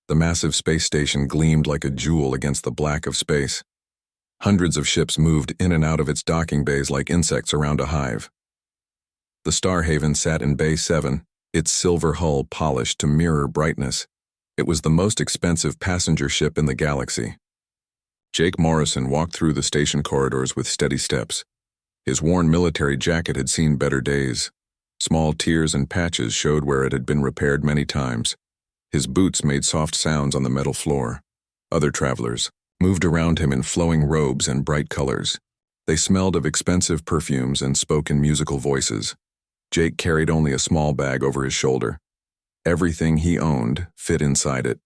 The massive space station gleamed like a jewel against the black of space. Hundreds of ships moved in and out of its docking bays like insects around a hive. The Starhaven sat in Bay 7, its silver hull polished to mirror brightness. It was the most expensive passenger ship in the galaxy. Jake Morrison walked through the station corridors with steady steps. His worn military jacket had seen better days. Small tears and patches showed where it had been repaired many times. His boots made soft sounds on the metal floor. Other travelers moved around him in flowing robes and bright colors. They smelled of expensive perfumes and spoke in musical voices. Jake carried only a small bag over his shoulder. Everything he owned fit inside it.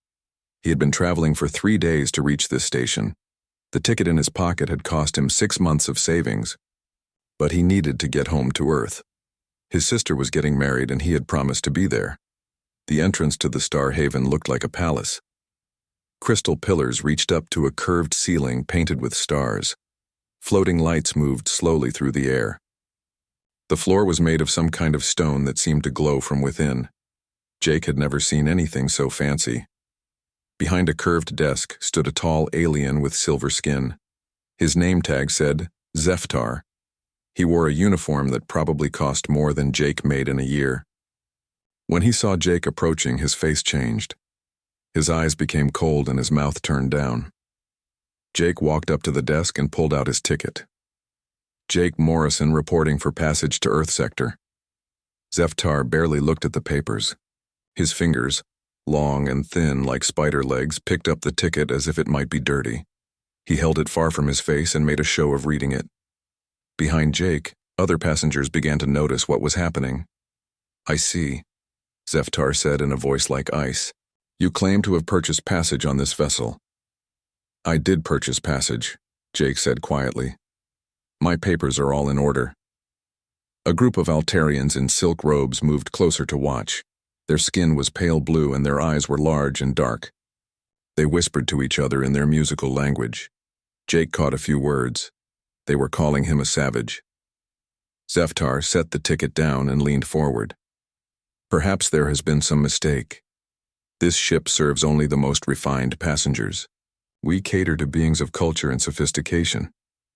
He had been traveling for 3 days to reach this station. The ticket in his pocket had cost him 6 months of savings. But he needed to get home to Earth. His sister was getting married and he had promised to be there. The entrance to the Starhaven looked like a palace. Crystal pillars reached up to a curved ceiling painted with stars. Floating lights moved slowly through the air. The floor was made of some kind of stone that seemed to glow from within. Jake had never seen anything so fancy. Behind a curved desk stood a tall alien with silver skin. His name tag said Zeftar. He wore a uniform that probably cost more than Jake made in a year. When he saw Jake approaching, his face changed. His eyes became cold and his mouth turned down. Jake walked up to the desk and pulled out his ticket. Jake Morrison reporting for passage to Earth sector. Zeftar barely looked at the papers. His fingers, long and thin like spider legs, picked up the ticket as if it might be dirty. He held it far from his face and made a show of reading it. Behind Jake, other passengers began to notice what was happening. "I see," Zeftar said in a voice like ice. "You claim to have purchased passage on this vessel." "I did purchase passage," Jake said quietly. "My papers are all in order." A group of Altarians in silk robes moved closer to watch. Their skin was pale blue and their eyes were large and dark. They whispered to each other in their musical language. Jake caught a few words. They were calling him a savage. Zeftar set the ticket down and leaned forward. "Perhaps there has been some mistake. This ship serves only the most refined passengers. We cater to beings of culture and sophistication.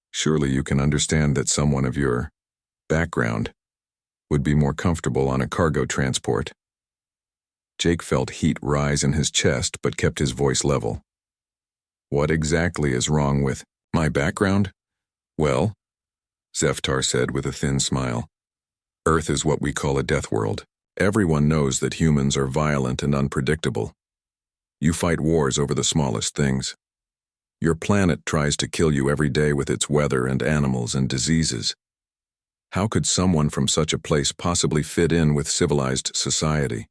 Surely you can understand that someone of your background would be more comfortable on a cargo transport." Jake felt heat rise in his chest but kept his voice level. "What exactly is wrong with my background?" "Well," Zeftar said with a thin smile, "Earth is what we call a death world. Everyone knows that humans are violent and unpredictable. You fight wars over the smallest things. Your planet tries to kill you every day with its weather and animals and diseases. How could someone from such a place possibly fit in with civilized society?"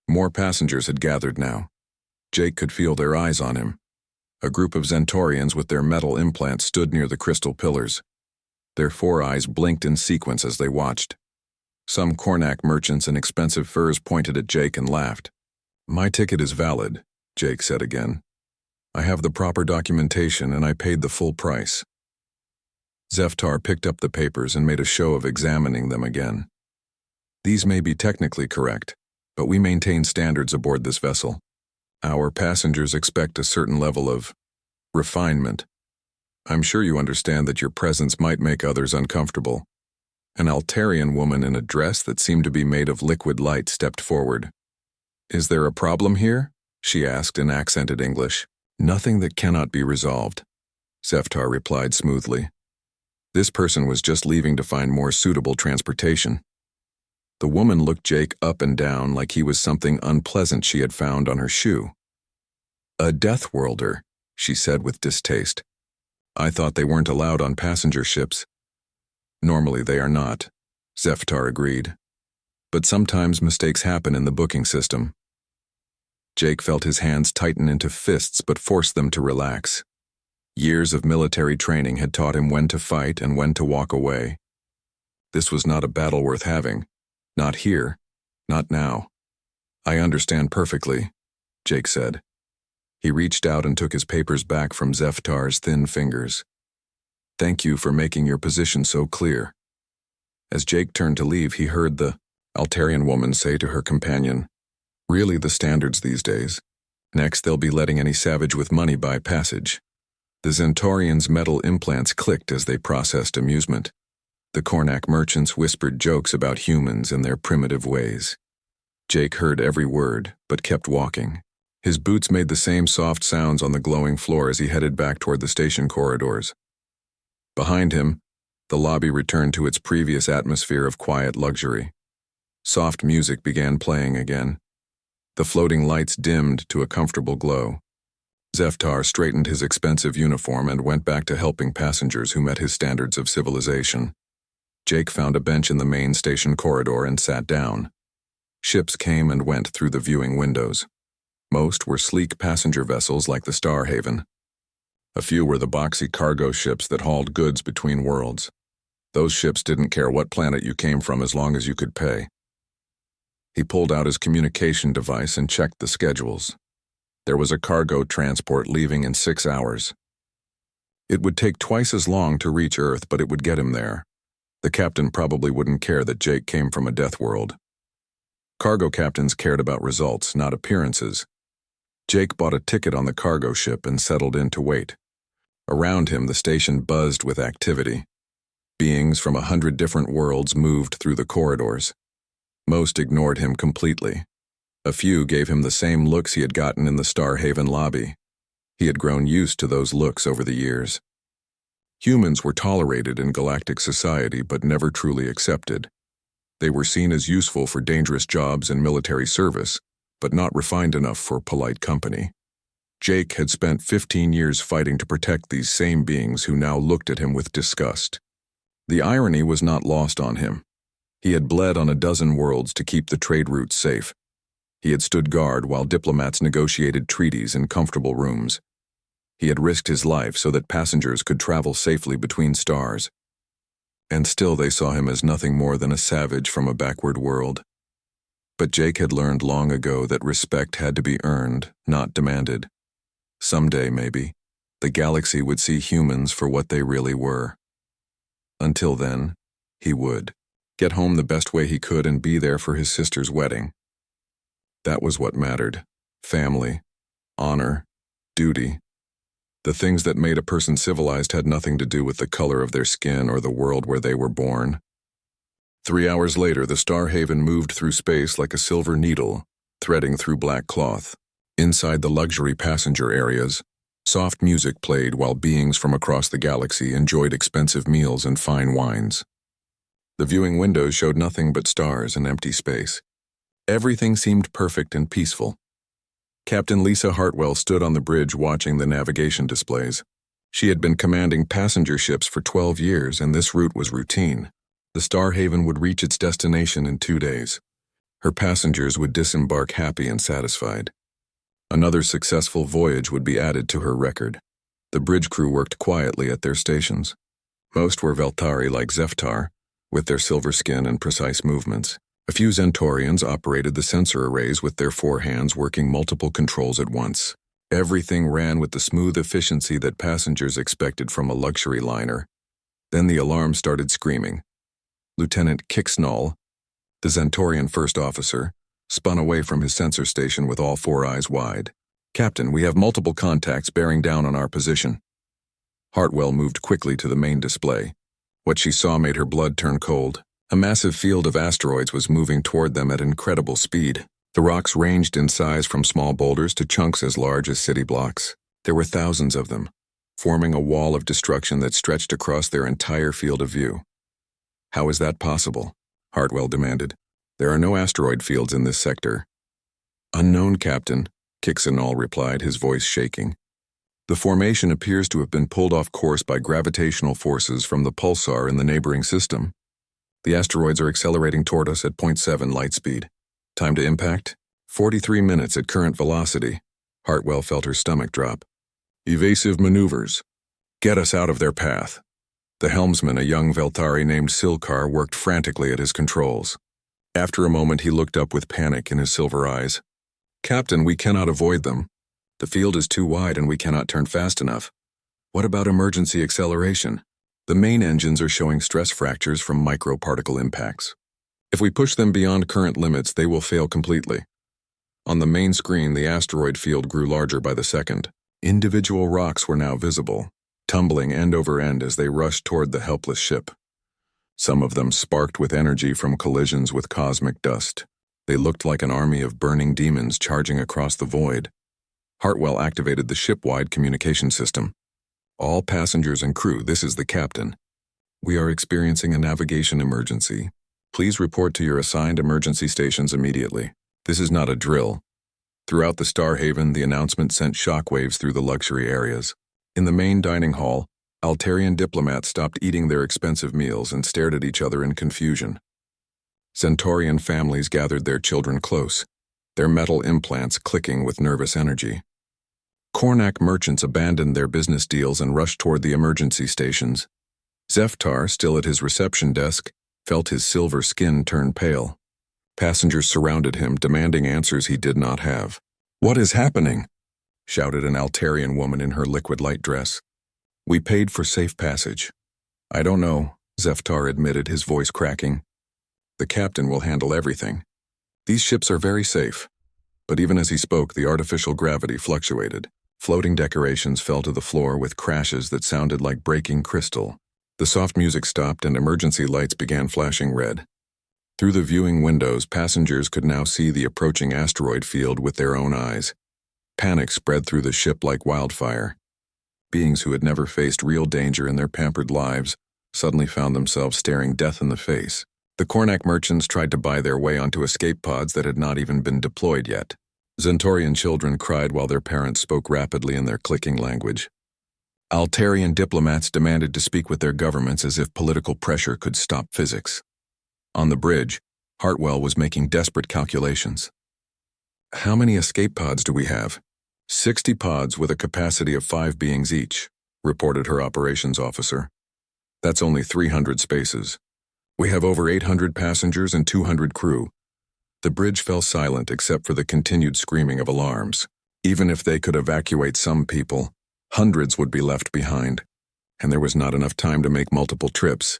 More passengers had gathered now. Jake could feel their eyes on him. A group of Centaurians with their metal implants stood near the crystal pillars. Their 4 eyes blinked in sequence as they watched. Some Kornak merchants in expensive furs pointed at Jake and laughed. "My ticket is valid," Jake said again. "I have the proper documentation and I paid the full price." Zeftar picked up the papers and made a show of examining them again. "These may be technically correct, but we maintain standards aboard this vessel. Our passengers expect a certain level of refinement. I'm sure you understand that your presence might make others uncomfortable." An Altarian woman in a dress that seemed to be made of liquid light stepped forward. "Is there a problem here?" she asked in accented English. "Nothing that cannot be resolved," Zeftar replied smoothly. This person was just leaving to find more suitable transportation. The woman looked Jake up and down like he was something unpleasant she had found on her shoe. "A Deathworlder," she said with distaste. "I thought they weren't allowed on passenger ships." "Normally they are not," Zeftar agreed. "But sometimes mistakes happen in the booking system." Jake felt his hands tighten into fists but forced them to relax. Years of military training had taught him when to fight and when to walk away. This was not a battle worth having. Not here. Not now. "I understand perfectly," Jake said. He reached out and took his papers back from Zeftar's thin fingers. "Thank you for making your position so clear." As Jake turned to leave, he heard the Altarian woman say to her companion, "Really the standards these days. Next, they'll be letting any savage with money buy passage. The Zentaurians' metal implants clicked as they processed amusement. The Kornak merchants whispered jokes about humans and their primitive ways. Jake heard every word, but kept walking. His boots made the same soft sounds on the glowing floor as he headed back toward the station corridors. Behind him, the lobby returned to its previous atmosphere of quiet luxury. Soft music began playing again. The floating lights dimmed to a comfortable glow. Zeftar straightened his expensive uniform and went back to helping passengers who met his standards of civilization. Jake found a bench in the main station corridor and sat down. Ships came and went through the viewing windows. Most were sleek passenger vessels like the Starhaven. A few were the boxy cargo ships that hauled goods between worlds. Those ships didn't care what planet you came from as long as you could pay. He pulled out his communication device and checked the schedules. There was a cargo transport leaving in 6 hours. It would take twice as long to reach Earth, but it would get him there. The captain probably wouldn't care that Jake came from a Deathworld. Cargo captains cared about results, not appearances. Jake bought a ticket on the cargo ship and settled in to wait. Around him, the station buzzed with activity. Beings from 100 different worlds moved through the corridors. Most ignored him completely. A few gave him the same looks he had gotten in the Starhaven lobby. He had grown used to those looks over the years. Humans were tolerated in galactic society but never truly accepted. They were seen as useful for dangerous jobs and military service, but not refined enough for polite company. Jake had spent 15 years fighting to protect these same beings who now looked at him with disgust. The irony was not lost on him. He had bled on a dozen worlds to keep the trade routes safe. He had stood guard while diplomats negotiated treaties in comfortable rooms. He had risked his life so that passengers could travel safely between stars. And still they saw him as nothing more than a savage from a backward world. But Jake had learned long ago that respect had to be earned, not demanded. Someday, maybe, the galaxy would see humans for what they really were. Until then, he would get home the best way he could and be there for his sister's wedding. That was what mattered. Family, honor, duty. The things that made a person civilized had nothing to do with the color of their skin or the world where they were born. 3 hours later, the Starhaven moved through space like a silver needle, threading through black cloth. Inside the luxury passenger areas, soft music played while beings from across the galaxy enjoyed expensive meals and fine wines. The viewing windows showed nothing but stars and empty space. Everything seemed perfect and peaceful. Captain Lisa Hartwell stood on the bridge watching the navigation displays. She had been commanding passenger ships for 12 years, and this route was routine. The Starhaven would reach its destination in 2 days. Her passengers would disembark happy and satisfied. Another successful voyage would be added to her record. The bridge crew worked quietly at their stations. Most were Veltari like Zeftar, with their silver skin and precise movements. A few Zentaurians operated the sensor arrays with their 4 hands working multiple controls at once. Everything ran with the smooth efficiency that passengers expected from a luxury liner. Then the alarm started screaming. Lieutenant Kixnall, the Zentaurian first officer, spun away from his sensor station with all 4 eyes wide. "Captain, we have multiple contacts bearing down on our position." Hartwell moved quickly to the main display. What she saw made her blood turn cold. A massive field of asteroids was moving toward them at incredible speed. The rocks ranged in size from small boulders to chunks as large as city blocks. There were thousands of them, forming a wall of destruction that stretched across their entire field of view. "How is that possible?" Hartwell demanded. "There are no asteroid fields in this sector." "Unknown, Captain," Kixenall replied, his voice shaking. "The formation appears to have been pulled off course by gravitational forces from the pulsar in the neighboring system. The asteroids are accelerating toward us at 0.7 light speed. Time to impact? 43 minutes at current velocity." Hartwell felt her stomach drop. "Evasive maneuvers. Get us out of their path." The helmsman, a young Veltari named Silkar, worked frantically at his controls. After a moment, he looked up with panic in his silver eyes. "Captain, we cannot avoid them. The field is too wide and we cannot turn fast enough. What about emergency acceleration? The main engines are showing stress fractures from microparticle impacts. If we push them beyond current limits, they will fail completely." On the main screen, the asteroid field grew larger by the second. Individual rocks were now visible, tumbling end over end as they rushed toward the helpless ship. Some of them sparked with energy from collisions with cosmic dust. They looked like an army of burning demons charging across the void. Hartwell activated the ship-wide communication system. All passengers and crew, this is the captain. We are experiencing a navigation emergency. Please report to your assigned emergency stations immediately. This is not a drill. Throughout the Starhaven, the announcement sent shockwaves through the luxury areas. In the main dining hall, Altarian diplomats stopped eating their expensive meals and stared at each other in confusion. Centaurian families gathered their children close, their metal implants clicking with nervous energy. Kornak merchants abandoned their business deals and rushed toward the emergency stations. Zeftar, still at his reception desk, felt his silver skin turn pale. Passengers surrounded him, demanding answers he did not have. "What is happening?" shouted an Altarian woman in her liquid light dress. "We paid for safe passage." "I don't know," Zeftar admitted, his voice cracking. "The captain will handle everything. These ships are very safe." But even as he spoke, the artificial gravity fluctuated. Floating decorations fell to the floor with crashes that sounded like breaking crystal. The soft music stopped and emergency lights began flashing red. Through the viewing windows, passengers could now see the approaching asteroid field with their own eyes. Panic spread through the ship like wildfire. Beings who had never faced real danger in their pampered lives suddenly found themselves staring death in the face. The Kornak merchants tried to buy their way onto escape pods that had not even been deployed yet. Centaurian children cried while their parents spoke rapidly in their clicking language. Altarian diplomats demanded to speak with their governments as if political pressure could stop physics. On the bridge, Hartwell was making desperate calculations. "How many escape pods do we have?" 60 pods with a capacity of 5 beings each, reported her operations officer. "That's only 300 spaces. We have over 800 passengers and 200 crew." The bridge fell silent except for the continued screaming of alarms. Even if they could evacuate some people, hundreds would be left behind, and there was not enough time to make multiple trips.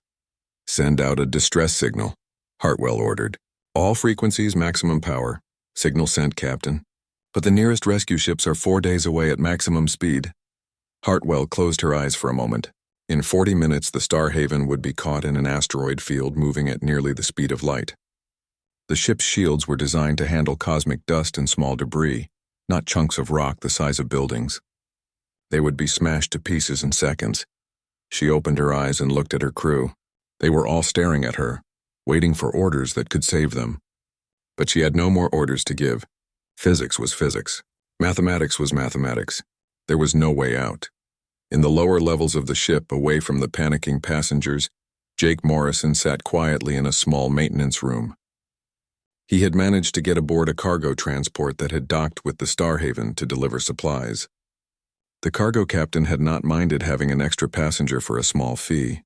"Send out a distress signal," Hartwell ordered. "All frequencies maximum power." "Signal sent, Captain. But the nearest rescue ships are 4 days away at maximum speed." Hartwell closed her eyes for a moment. In 40 minutes, the Starhaven would be caught in an asteroid field moving at nearly the speed of light. The ship's shields were designed to handle cosmic dust and small debris, not chunks of rock the size of buildings. They would be smashed to pieces in seconds. She opened her eyes and looked at her crew. They were all staring at her, waiting for orders that could save them. But she had no more orders to give. Physics was physics. Mathematics was mathematics. There was no way out. In the lower levels of the ship, away from the panicking passengers, Jake Morrison sat quietly in a small maintenance room. He had managed to get aboard a cargo transport that had docked with the Starhaven to deliver supplies. The cargo captain had not minded having an extra passenger for a small fee.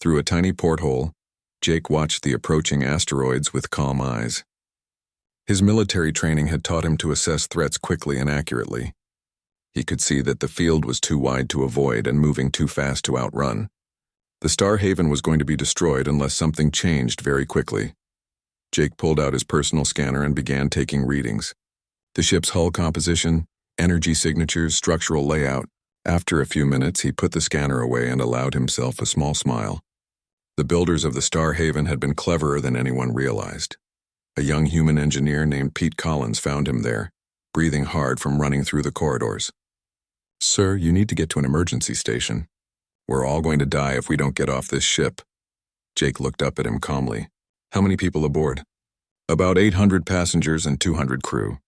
Through a tiny porthole, Jake watched the approaching asteroids with calm eyes. His military training had taught him to assess threats quickly and accurately. He could see that the field was too wide to avoid and moving too fast to outrun. The Starhaven was going to be destroyed unless something changed very quickly. Jake pulled out his personal scanner and began taking readings. The ship's hull composition, energy signatures, structural layout. After a few minutes, he put the scanner away and allowed himself a small smile. The builders of the Starhaven had been cleverer than anyone realized. A young human engineer named Pete Collins found him there, breathing hard from running through the corridors. "Sir, you need to get to an emergency station. We're all going to die if we don't get off this ship." Jake looked up at him calmly. "How many people aboard?" "About 800 passengers and 200 crew."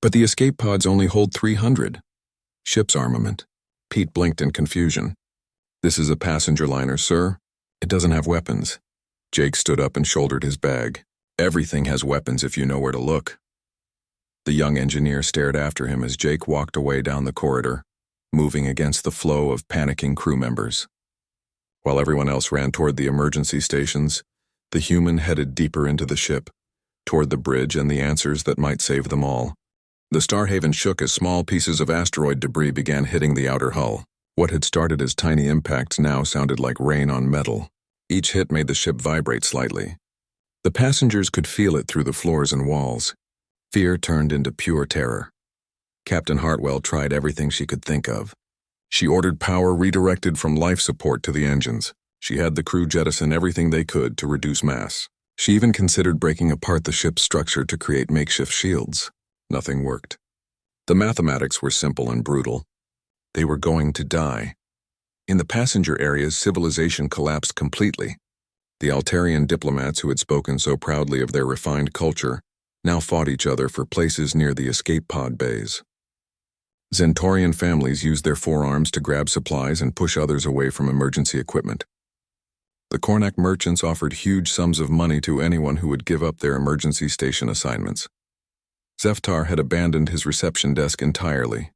"But the escape pods only hold 300. "Ship's armament." Pete blinked in confusion. "This is a passenger liner, sir. It doesn't have weapons." Jake stood up and shouldered his bag. "Everything has weapons if you know where to look." The young engineer stared after him as Jake walked away down the corridor, moving against the flow of panicking crew members. While everyone else ran toward the emergency stations, the human headed deeper into the ship, toward the bridge and the answers that might save them all. The Starhaven shook as small pieces of asteroid debris began hitting the outer hull. What had started as tiny impacts now sounded like rain on metal. Each hit made the ship vibrate slightly. The passengers could feel it through the floors and walls. Fear turned into pure terror. Captain Hartwell tried everything she could think of. She ordered power redirected from life support to the engines. She had the crew jettison everything they could to reduce mass. She even considered breaking apart the ship's structure to create makeshift shields. Nothing worked. The mathematics were simple and brutal. They were going to die. In the passenger areas, civilization collapsed completely. The Altarian diplomats who had spoken so proudly of their refined culture now fought each other for places near the escape pod bays. Zentorian families used their forearms to grab supplies and push others away from emergency equipment. The Kornak merchants offered huge sums of money to anyone who would give up their emergency station assignments. Zeftar had abandoned his reception desk entirely.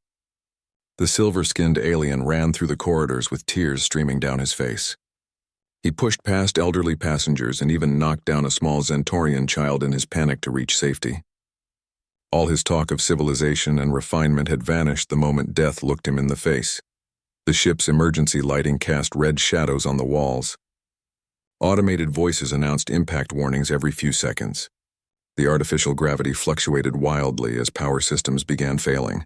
The silver-skinned alien ran through the corridors with tears streaming down his face. He pushed past elderly passengers and even knocked down a small Zentorian child in his panic to reach safety. All his talk of civilization and refinement had vanished the moment death looked him in the face. The ship's emergency lighting cast red shadows on the walls. Automated voices announced impact warnings every few seconds. The artificial gravity fluctuated wildly as power systems began failing.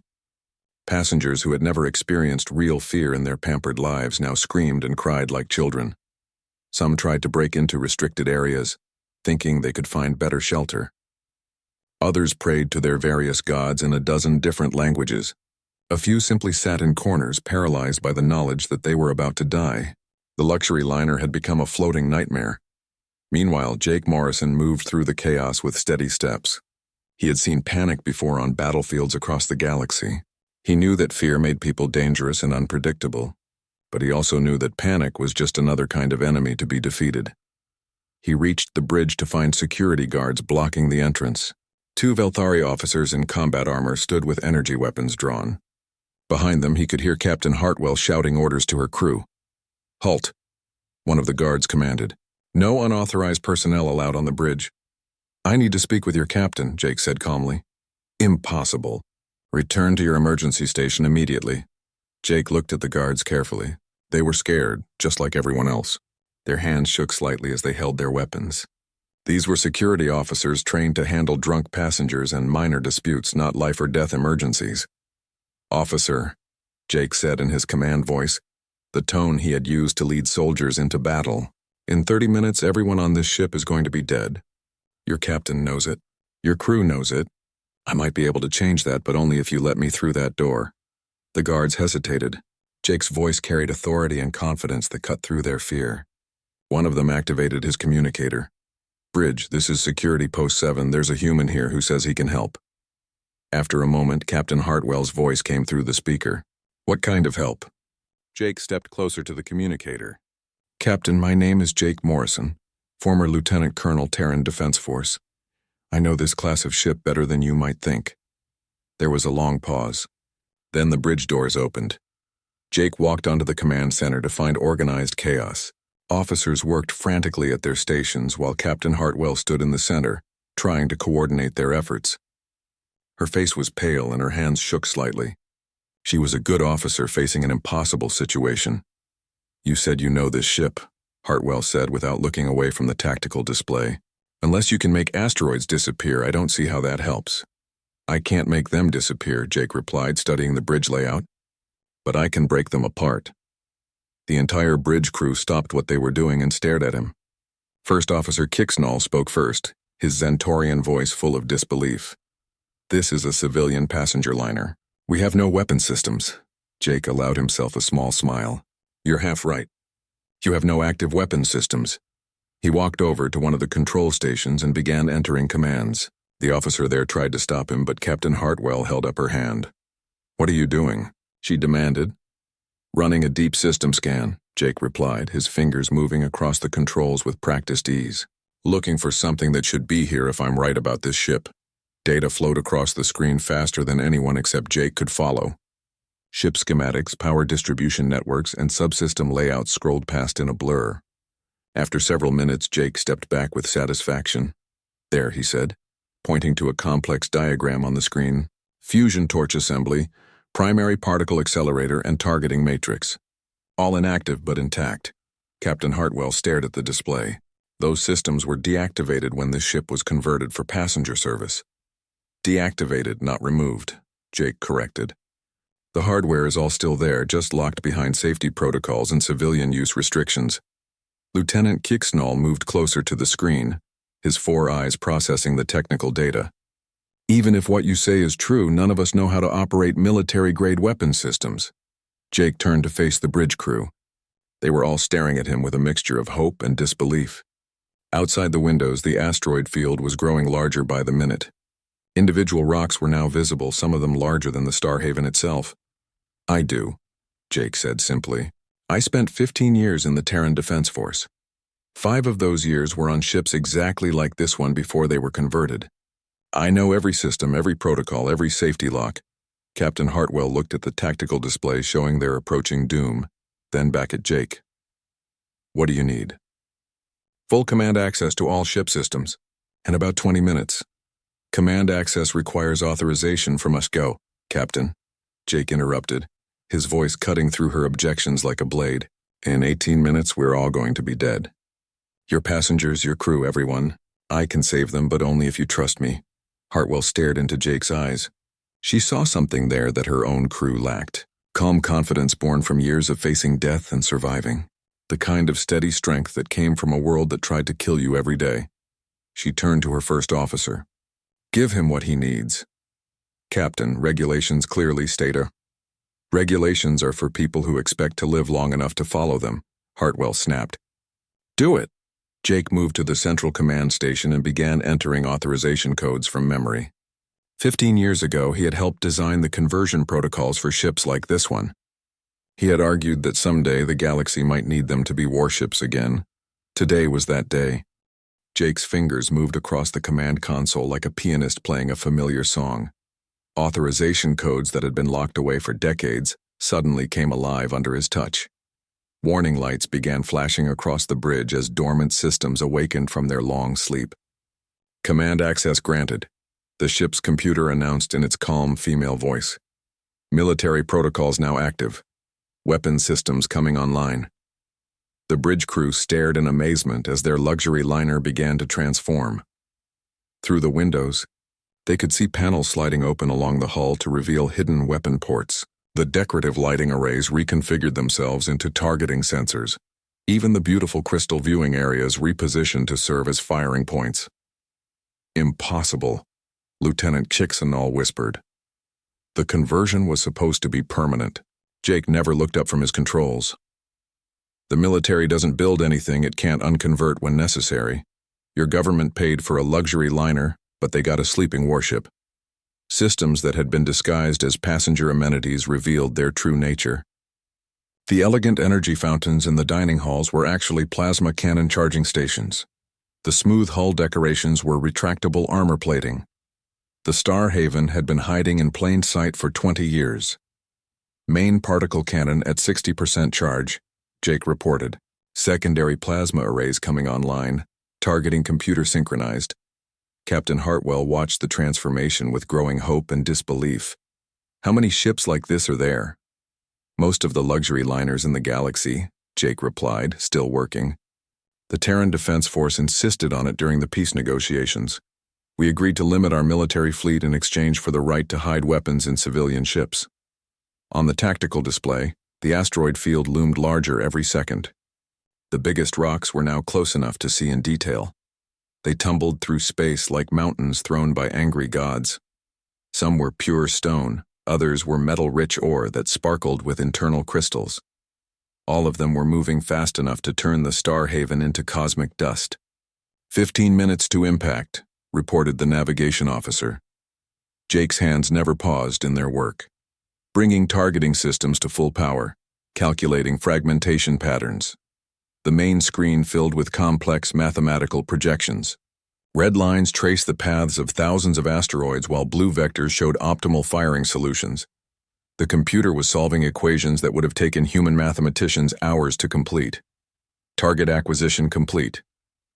Passengers who had never experienced real fear in their pampered lives now screamed and cried like children. Some tried to break into restricted areas, thinking they could find better shelter. Others prayed to their various gods in a dozen different languages. A few simply sat in corners, paralyzed by the knowledge that they were about to die. The luxury liner had become a floating nightmare. Meanwhile, Jake Morrison moved through the chaos with steady steps. He had seen panic before on battlefields across the galaxy. He knew that fear made people dangerous and unpredictable, but he also knew that panic was just another kind of enemy to be defeated. He reached the bridge to find security guards blocking the entrance. 2 Velthari officers in combat armor stood with energy weapons drawn. Behind them, he could hear Captain Hartwell shouting orders to her crew. "Halt," one of the guards commanded. "No unauthorized personnel allowed on the bridge." "I need to speak with your captain," Jake said calmly. "Impossible. Return to your emergency station immediately." Jake looked at the guards carefully. They were scared, just like everyone else. Their hands shook slightly as they held their weapons. These were security officers trained to handle drunk passengers and minor disputes, not life-or-death emergencies. "Officer," Jake said in his command voice, the tone he had used to lead soldiers into battle. "In 30 minutes, everyone on this ship is going to be dead. Your captain knows it. Your crew knows it. I might be able to change that, but only if you let me through that door." The guards hesitated. Jake's voice carried authority and confidence that cut through their fear. One of them activated his communicator. "Bridge, this is Security Post 7. There's a human here who says he can help." After a moment, Captain Hartwell's voice came through the speaker. "What kind of help?" Jake stepped closer to the communicator. "Captain, my name is Jake Morrison, former Lieutenant Colonel Terran Defense Force. I know this class of ship better than you might think." There was a long pause. Then the bridge doors opened. Jake walked onto the command center to find organized chaos. Officers worked frantically at their stations while Captain Hartwell stood in the center, trying to coordinate their efforts. Her face was pale and her hands shook slightly. She was a good officer facing an impossible situation. "You said you know this ship," Hartwell said without looking away from the tactical display. "Unless you can make asteroids disappear, I don't see how that helps." "I can't make them disappear," Jake replied, studying the bridge layout. "But I can break them apart." The entire bridge crew stopped what they were doing and stared at him. First Officer Kixnall spoke first, his Zentorian voice full of disbelief. "This is a civilian passenger liner. We have no weapon systems." Jake allowed himself a small smile. "You're half right. You have no active weapon systems." He walked over to one of the control stations and began entering commands. The officer there tried to stop him, but Captain Hartwell held up her hand. "What are you doing?" she demanded. "Running a deep system scan," Jake replied, his fingers moving across the controls with practiced ease. "Looking for something that should be here if I'm right about this ship." Data flowed across the screen faster than anyone except Jake could follow. Ship schematics, power distribution networks, and subsystem layouts scrolled past in a blur. After several minutes, Jake stepped back with satisfaction. "There," he said, pointing to a complex diagram on the screen. "Fusion torch assembly, primary particle accelerator, and targeting matrix. All inactive but intact." Captain Hartwell stared at the display. Those systems were deactivated when this ship was converted for passenger service. Deactivated, not removed, Jake corrected. The hardware is all still there, just locked behind safety protocols and civilian use restrictions. Lieutenant Kicksnall moved closer to the screen, his 4 eyes processing the technical data. Even if what you say is true, none of us know how to operate military-grade weapon systems. Jake turned to face the bridge crew. They were all staring at him with a mixture of hope and disbelief. Outside the windows, the asteroid field was growing larger by the minute. Individual rocks were now visible, some of them larger than the Starhaven itself. I do, Jake said simply. I spent 15 years in the Terran Defense Force. 5 of those years were on ships exactly like this one before they were converted. I know every system, every protocol, every safety lock. Captain Hartwell looked at the tactical display showing their approaching doom, then back at Jake. What do you need? Full command access to all ship systems. In about 20 minutes. Command access requires authorization from us. Go, Captain. Jake interrupted, his voice cutting through her objections like a blade. In 18 minutes, we're all going to be dead. Your passengers, your crew, everyone. I can save them, but only if you trust me. Hartwell stared into Jake's eyes. She saw something there that her own crew lacked. Calm confidence born from years of facing death and surviving. The kind of steady strength that came from a world that tried to kill you every day. She turned to her first officer. Give him what he needs. Captain, regulations clearly state regulations are for people who expect to live long enough to follow them, Hartwell snapped. Do it. Jake moved to the central command station and began entering authorization codes from memory. 15 years ago, he had helped design the conversion protocols for ships like this one. He had argued that someday the galaxy might need them to be warships again. Today was that day. Jake's fingers moved across the command console like a pianist playing a familiar song. Authorization codes that had been locked away for decades suddenly came alive under his touch. Warning lights began flashing across the bridge as dormant systems awakened from their long sleep. Command access granted, the ship's computer announced in its calm female voice. Military protocols now active. Weapon systems coming online. The bridge crew stared in amazement as their luxury liner began to transform. Through the windows, they could see panels sliding open along the hull to reveal hidden weapon ports. The decorative lighting arrays reconfigured themselves into targeting sensors. Even the beautiful crystal viewing areas repositioned to serve as firing points. Impossible, Lieutenant Chixanall whispered. The conversion was supposed to be permanent. Jake never looked up from his controls. The military doesn't build anything it can't unconvert when necessary. Your government paid for a luxury liner, but they got a sleeping warship. Systems that had been disguised as passenger amenities revealed their true nature. The elegant energy fountains in the dining halls were actually plasma cannon charging stations. The smooth hull decorations were retractable armor plating. The Starhaven had been hiding in plain sight for 20 years. Main particle cannon at 60% charge, Jake reported. Secondary plasma arrays coming online, targeting computer synchronized. Captain Hartwell watched the transformation with growing hope and disbelief. How many ships like this are there? Most of the luxury liners in the galaxy, Jake replied, still working. The Terran Defense Force insisted on it during the peace negotiations. We agreed to limit our military fleet in exchange for the right to hide weapons in civilian ships. On the tactical display, the asteroid field loomed larger every second. The biggest rocks were now close enough to see in detail. They tumbled through space like mountains thrown by angry gods. Some were pure stone, others were metal-rich ore that sparkled with internal crystals. All of them were moving fast enough to turn the Starhaven into cosmic dust. 15 minutes to impact, reported the navigation officer. Jake's hands never paused in their work. Bringing targeting systems to full power, calculating fragmentation patterns. The main screen filled with complex mathematical projections. Red lines traced the paths of thousands of asteroids while blue vectors showed optimal firing solutions. The computer was solving equations that would have taken human mathematicians hours to complete. Target acquisition complete,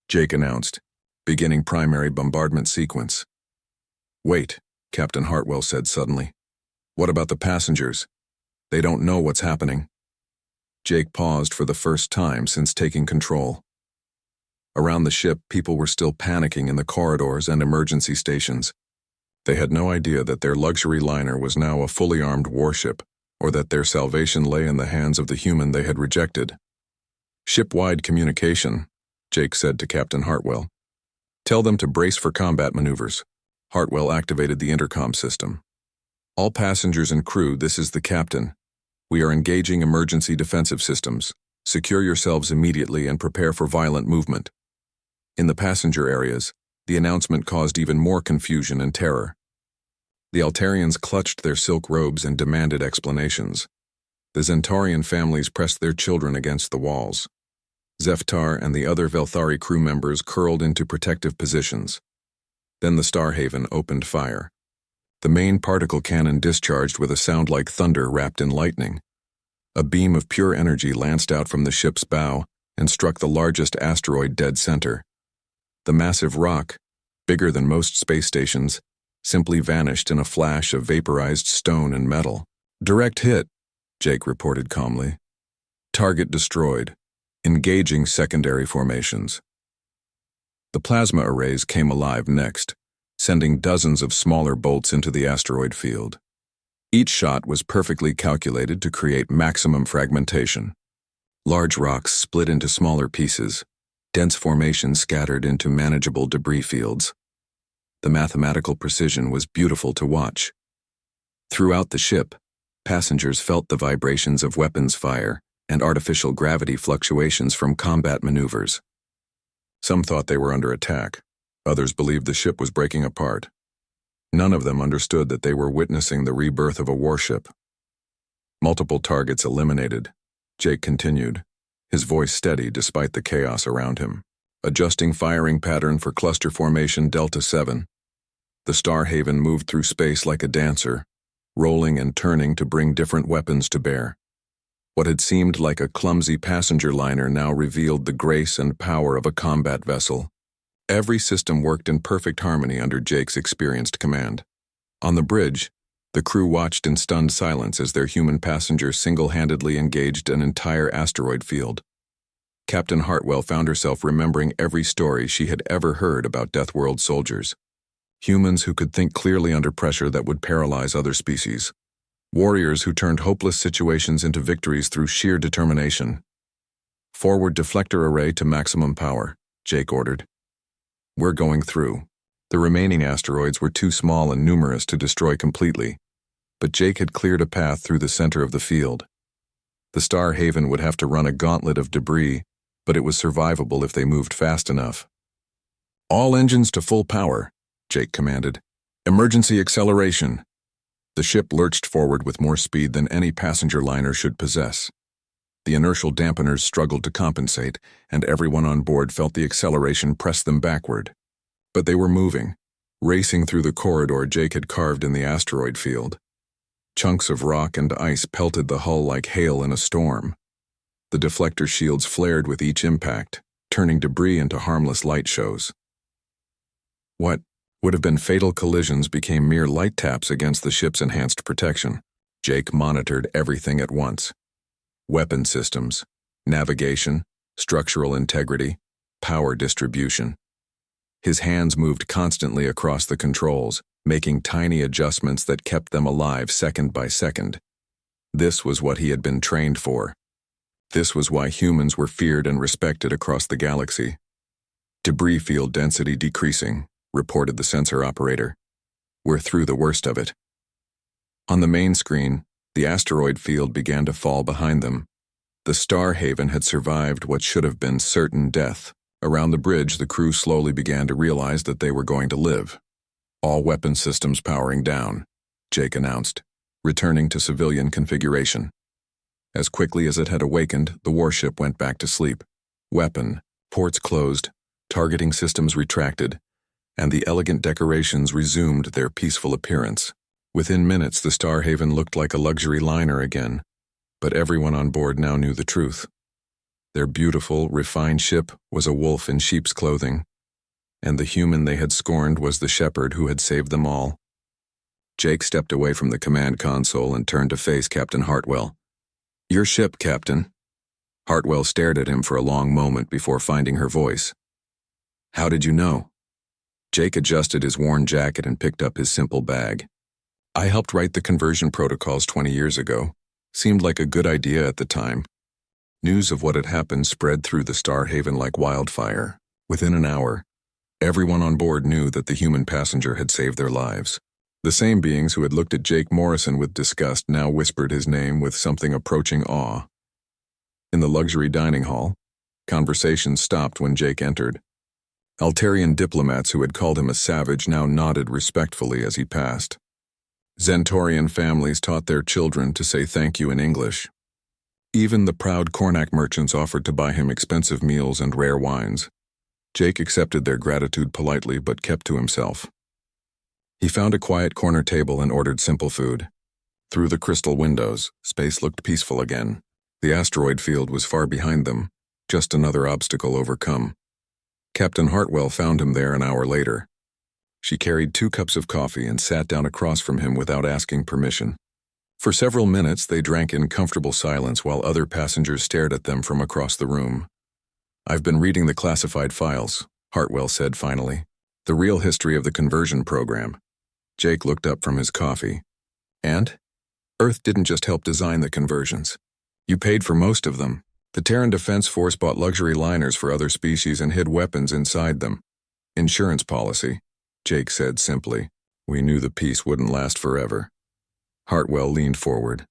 Jake announced, beginning primary bombardment sequence. Wait, Captain Hartwell said suddenly. What about the passengers? They don't know what's happening. Jake paused for the first time since taking control. Around the ship, people were still panicking in the corridors and emergency stations. They had no idea that their luxury liner was now a fully armed warship, or that their salvation lay in the hands of the human they had rejected. "Ship-wide communication," Jake said to Captain Hartwell. "Tell them to brace for combat maneuvers." Hartwell activated the intercom system. "All passengers and crew, this is the captain. We are engaging emergency defensive systems. Secure yourselves immediately and prepare for violent movement." In the passenger areas, the announcement caused even more confusion and terror. The Altarians clutched their silk robes and demanded explanations. The Zentarian families pressed their children against the walls. Zeftar and the other Velthari crew members curled into protective positions. Then the Starhaven opened fire. The main particle cannon discharged with a sound like thunder wrapped in lightning. A beam of pure energy lanced out from the ship's bow and struck the largest asteroid dead center. The massive rock, bigger than most space stations, simply vanished in a flash of vaporized stone and metal. "Direct hit," Jake reported calmly. "Target destroyed. Engaging secondary formations." The plasma arrays came alive next, sending dozens of smaller bolts into the asteroid field. Each shot was perfectly calculated to create maximum fragmentation. Large rocks split into smaller pieces, dense formations scattered into manageable debris fields. The mathematical precision was beautiful to watch. Throughout the ship, passengers felt the vibrations of weapons fire and artificial gravity fluctuations from combat maneuvers. Some thought they were under attack. Others believed the ship was breaking apart. None of them understood that they were witnessing the rebirth of a warship. "Multiple targets eliminated," Jake continued, his voice steady despite the chaos around him. "Adjusting firing pattern for cluster formation Delta 7. The Starhaven moved through space like a dancer, rolling and turning to bring different weapons to bear. What had seemed like a clumsy passenger liner now revealed the grace and power of a combat vessel. Every system worked in perfect harmony under Jake's experienced command. On the bridge, the crew watched in stunned silence as their human passenger single-handedly engaged an entire asteroid field. Captain Hartwell found herself remembering every story she had ever heard about Deathworld soldiers. Humans who could think clearly under pressure that would paralyze other species. Warriors who turned hopeless situations into victories through sheer determination. "Forward deflector array to maximum power," Jake ordered. "We're going through." The remaining asteroids were too small and numerous to destroy completely, but Jake had cleared a path through the center of the field. The Starhaven would have to run a gauntlet of debris, but it was survivable if they moved fast enough. "All engines to full power," Jake commanded. "Emergency acceleration." The ship lurched forward with more speed than any passenger liner should possess. The inertial dampeners struggled to compensate, and everyone on board felt the acceleration press them backward. But they were moving, racing through the corridor Jake had carved in the asteroid field. Chunks of rock and ice pelted the hull like hail in a storm. The deflector shields flared with each impact, turning debris into harmless light shows. What would have been fatal collisions became mere light taps against the ship's enhanced protection. Jake monitored everything at once. Weapon systems, navigation, structural integrity, power distribution. His hands moved constantly across the controls, making tiny adjustments that kept them alive second by second. This was what he had been trained for. This was why humans were feared and respected across the galaxy. "Debris field density decreasing," reported the sensor operator. "We're through the worst of it." On the main screen, the asteroid field began to fall behind them. The Starhaven had survived what should have been certain death. Around the bridge, the crew slowly began to realize that they were going to live. "All weapon systems powering down," Jake announced, returning to civilian configuration. As quickly as it had awakened, the warship went back to sleep. Weapon, ports closed, targeting systems retracted, and the elegant decorations resumed their peaceful appearance. Within minutes, the Starhaven looked like a luxury liner again, but everyone on board now knew the truth. Their beautiful, refined ship was a wolf in sheep's clothing, and the human they had scorned was the shepherd who had saved them all. Jake stepped away from the command console and turned to face Captain Hartwell. "Your ship, Captain." Hartwell stared at him for a long moment before finding her voice. "How did you know?" Jake adjusted his worn jacket and picked up his simple bag. I helped write the conversion protocols 20 years ago. Seemed like a good idea at the time. News of what had happened spread through the Star Haven like wildfire. Within an hour, everyone on board knew that the human passenger had saved their lives. The same beings who had looked at Jake Morrison with disgust now whispered his name with something approaching awe. In the luxury dining hall, conversation stopped when Jake entered. Altarian diplomats who had called him a savage now nodded respectfully as he passed. Zentorian families taught their children to say thank you in English. Even the proud Cornac merchants offered to buy him expensive meals and rare wines. Jake accepted their gratitude politely but kept to himself. He found a quiet corner table and ordered simple food. Through the crystal windows, space looked peaceful again. The asteroid field was far behind them, just another obstacle overcome. Captain Hartwell found him there an hour later. She carried 2 cups of coffee and sat down across from him without asking permission. For several minutes, they drank in comfortable silence while other passengers stared at them from across the room. "I've been reading the classified files," Hartwell said finally. "The real history of the conversion program." Jake looked up from his coffee. "And? Earth didn't just help design the conversions. You paid for most of them. The Terran Defense Force bought luxury liners for other species and hid weapons inside them. Insurance policy," Jake said simply. "We knew the peace wouldn't last forever." Hartwell leaned forward.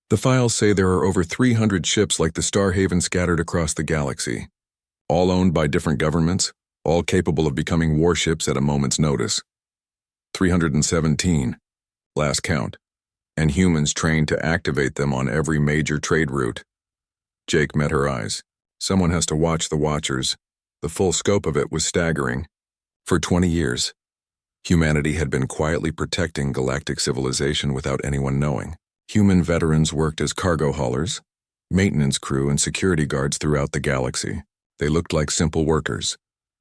"The files say there are over 300 ships like the Star Haven scattered across the galaxy. All owned by different governments, all capable of becoming warships at a moment's notice. 317, last count, and humans trained to activate them on every major trade route." Jake met her eyes. Someone has to watch the watchers. The full scope of it was staggering. For 20 years, humanity had been quietly protecting galactic civilization without anyone knowing. Human veterans worked as cargo haulers, maintenance crew, and security guards throughout the galaxy. They looked like simple workers,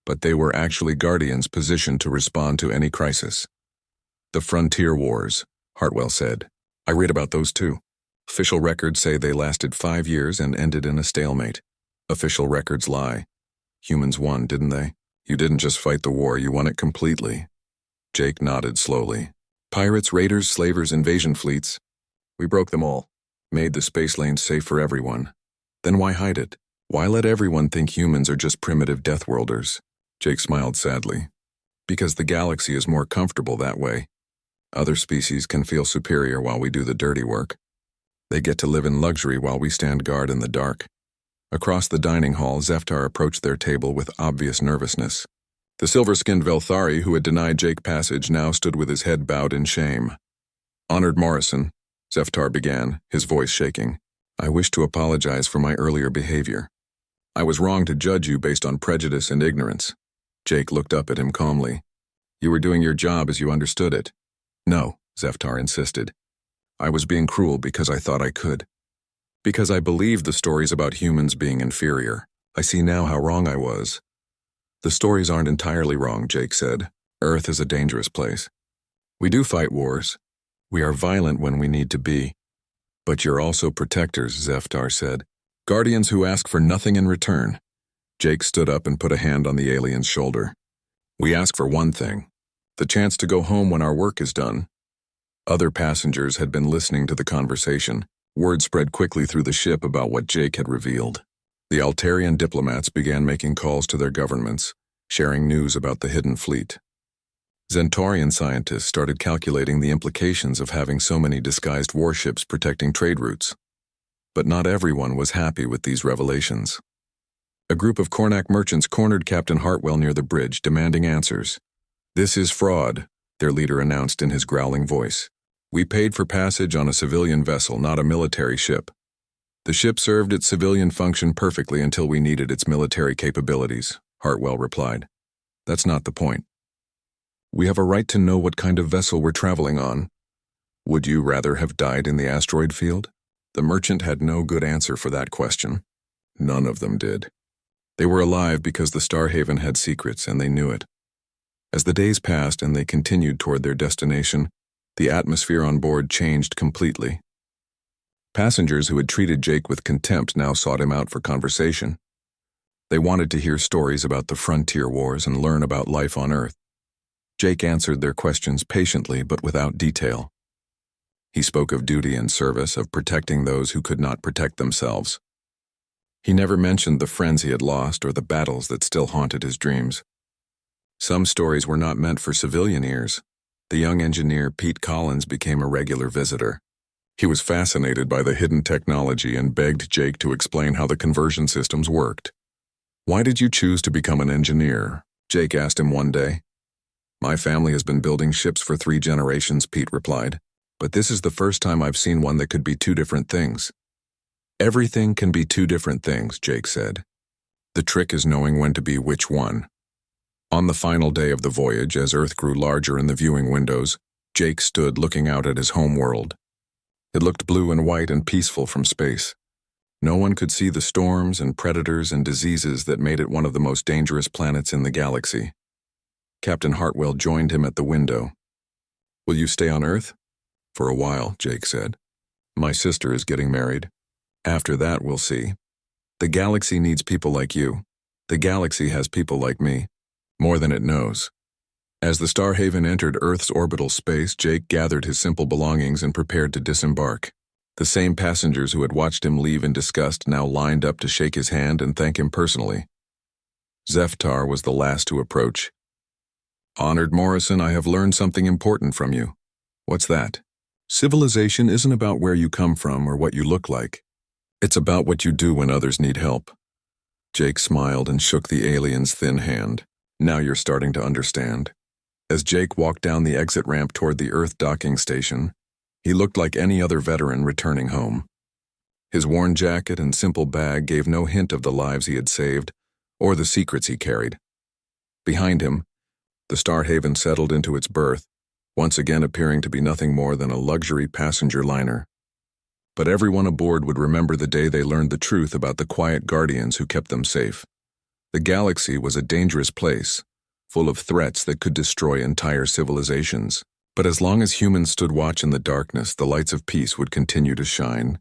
but they were actually guardians positioned to respond to any crisis. "The Frontier Wars," Hartwell said. "I read about those too. Official records say they lasted 5 years and ended in a stalemate. Official records lie. Humans won, didn't they? You didn't just fight the war, you won it completely." Jake nodded slowly. "Pirates, raiders, slavers, invasion fleets. We broke them all. Made the space lanes safe for everyone. Then why hide it? Why let everyone think humans are just primitive Deathworlders?" Jake smiled sadly. "Because the galaxy is more comfortable that way. Other species can feel superior while we do the dirty work. They get to live in luxury while we stand guard in the dark." Across the dining hall, Zeftar approached their table with obvious nervousness. The silver-skinned Velthari who had denied Jake passage now stood with his head bowed in shame. "Honored Morrison," Zeftar began, his voice shaking, "I wish to apologize for my earlier behavior. I was wrong to judge you based on prejudice and ignorance." Jake looked up at him calmly. "You were doing your job as you understood it." "No," Zeftar insisted. "I was being cruel because I thought I could. Because I believed the stories about humans being inferior. I see now how wrong I was." "The stories aren't entirely wrong," Jake said. "Earth is a dangerous place. We do fight wars. We are violent when we need to be. But you're also protectors," Zeftar said. "Guardians who ask for nothing in return." Jake stood up and put a hand on the alien's shoulder. "We ask for one thing. The chance to go home when our work is done." Other passengers had been listening to the conversation. Word spread quickly through the ship about what Jake had revealed. The Altarian diplomats began making calls to their governments, sharing news about the hidden fleet. Zentorian scientists started calculating the implications of having so many disguised warships protecting trade routes. But not everyone was happy with these revelations. A group of Cornac merchants cornered Captain Hartwell near the bridge, demanding answers. "This is fraud," their leader announced in his growling voice. "We paid for passage on a civilian vessel, not a military ship. The ship served its civilian function perfectly until we needed its military capabilities," Hartwell replied. "That's not the point. We have a right to know what kind of vessel we're traveling on. Would you rather have died in the asteroid field?" The merchant had no good answer for that question. None of them did. They were alive because the Star Haven had secrets, and they knew it. As the days passed and they continued toward their destination, the atmosphere on board changed completely. Passengers who had treated Jake with contempt now sought him out for conversation. They wanted to hear stories about the Frontier Wars and learn about life on Earth. Jake answered their questions patiently but without detail. He spoke of duty and service, of protecting those who could not protect themselves. He never mentioned the friends he had lost or the battles that still haunted his dreams. Some stories were not meant for civilian ears. The young engineer Pete Collins became a regular visitor. He was fascinated by the hidden technology and begged Jake to explain how the conversion systems worked. "Why did you choose to become an engineer?" Jake asked him one day. "My family has been building ships for 3 generations," Pete replied. "But this is the first time I've seen one that could be 2 different things." "Everything can be 2 different things," Jake said. "The trick is knowing when to be which one." On the final day of the voyage, as Earth grew larger in the viewing windows, Jake stood looking out at his home world. It looked blue and white and peaceful from space. No one could see the storms and predators and diseases that made it one of the most dangerous planets in the galaxy. Captain Hartwell joined him at the window. "Will you stay on Earth?" "For a while," Jake said. "My sister is getting married. After that, we'll see. The galaxy needs people like you. The galaxy has people like me. More than it knows." As the Starhaven entered Earth's orbital space, Jake gathered his simple belongings and prepared to disembark. The same passengers who had watched him leave in disgust now lined up to shake his hand and thank him personally. Zeftar was the last to approach. "Honored Morrison, I have learned something important from you." "What's that?" "Civilization isn't about where you come from or what you look like. It's about what you do when others need help." Jake smiled and shook the alien's thin hand. "Now you're starting to understand." As Jake walked down the exit ramp toward the Earth docking station, he looked like any other veteran returning home. His worn jacket and simple bag gave no hint of the lives he had saved or the secrets he carried. Behind him, the Starhaven settled into its berth, once again appearing to be nothing more than a luxury passenger liner. But everyone aboard would remember the day they learned the truth about the quiet guardians who kept them safe. The galaxy was a dangerous place, full of threats that could destroy entire civilizations. But as long as humans stood watch in the darkness, the lights of peace would continue to shine.